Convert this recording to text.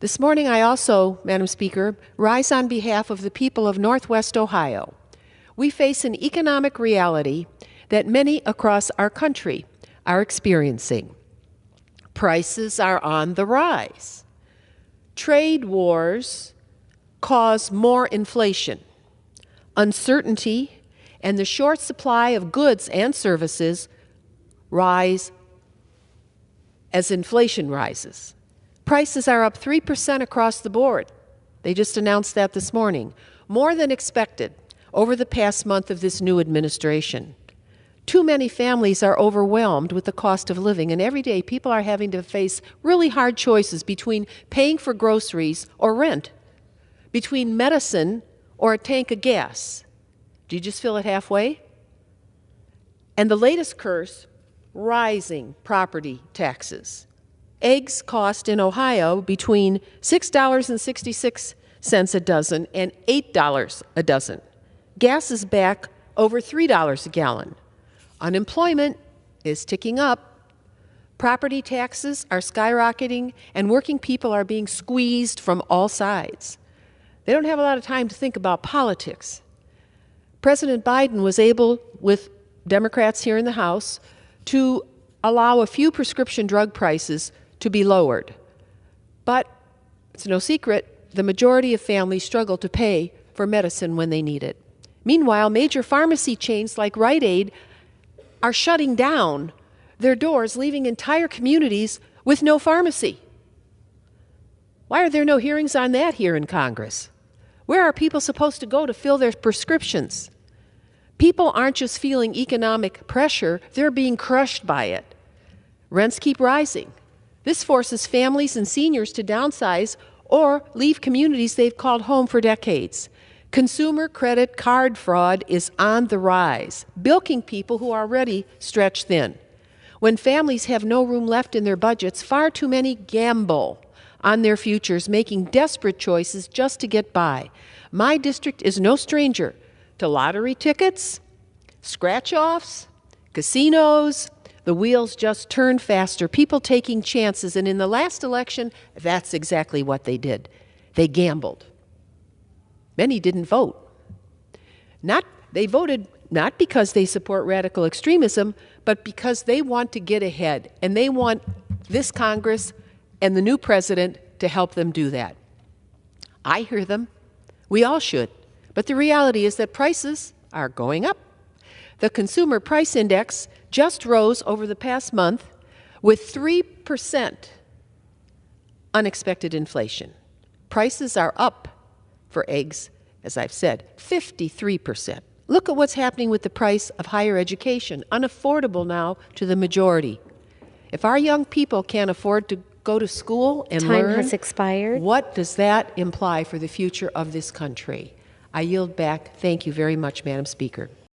This morning I also, Madam Speaker, rise on behalf of the people of Northwest Ohio. We face an economic reality that many across our country are experiencing. Prices are on the rise. Trade wars cause more inflation. Uncertainty and the short supply of goods and services rise as inflation rises. Prices are up 3% across the board. They just announced that this morning, more than expected over the past month of this new administration. Too many families are overwhelmed with the cost of living, and every day people are having to face really hard choices between paying for groceries or rent, between medicine or a tank of gas. Do you just fill it halfway? And the latest curse, rising property taxes. Eggs cost in Ohio between $6.66 a dozen and $8 a dozen. Gas is back over $3 a gallon. Unemployment is ticking up. Property taxes are skyrocketing, and working people are being squeezed from all sides. They don't have a lot of time to think about politics. President Biden was able, with Democrats here in the House, to allow a few prescription drug prices to be lowered. But it's no secret, the majority of families struggle to pay for medicine when they need it. Meanwhile, major pharmacy chains like Rite Aid are shutting down their doors, leaving entire communities with no pharmacy. Why are there no hearings on that here in Congress? Where are people supposed to go to fill their prescriptions? People aren't just feeling economic pressure, they're being crushed by it. Rents keep rising. This forces families and seniors to downsize or leave communities they've called home for decades. Consumer credit card fraud is on the rise, bilking people who are already stretched thin. When families have no room left in their budgets, far too many gamble on their futures, making desperate choices just to get by. My district is no stranger to lottery tickets, scratch-offs, casinos. The wheels just turn faster, people taking chances, and in the last election, that's exactly what they did. They gambled. Many didn't vote. They voted not because they support radical extremism, but because they want to get ahead, and they want this Congress and the new president to help them do that. I hear them. We all should. But the reality is that prices are going up. The Consumer Price Index just rose over the past month with 3% unexpected inflation. Prices are up for eggs, as I've said, 53%. Look at what's happening with the price of higher education, unaffordable now to the majority. If our young people can't afford to go to school and learn, time has expired. What does that imply for the future of this country? I yield back. Thank you very much, Madam Speaker.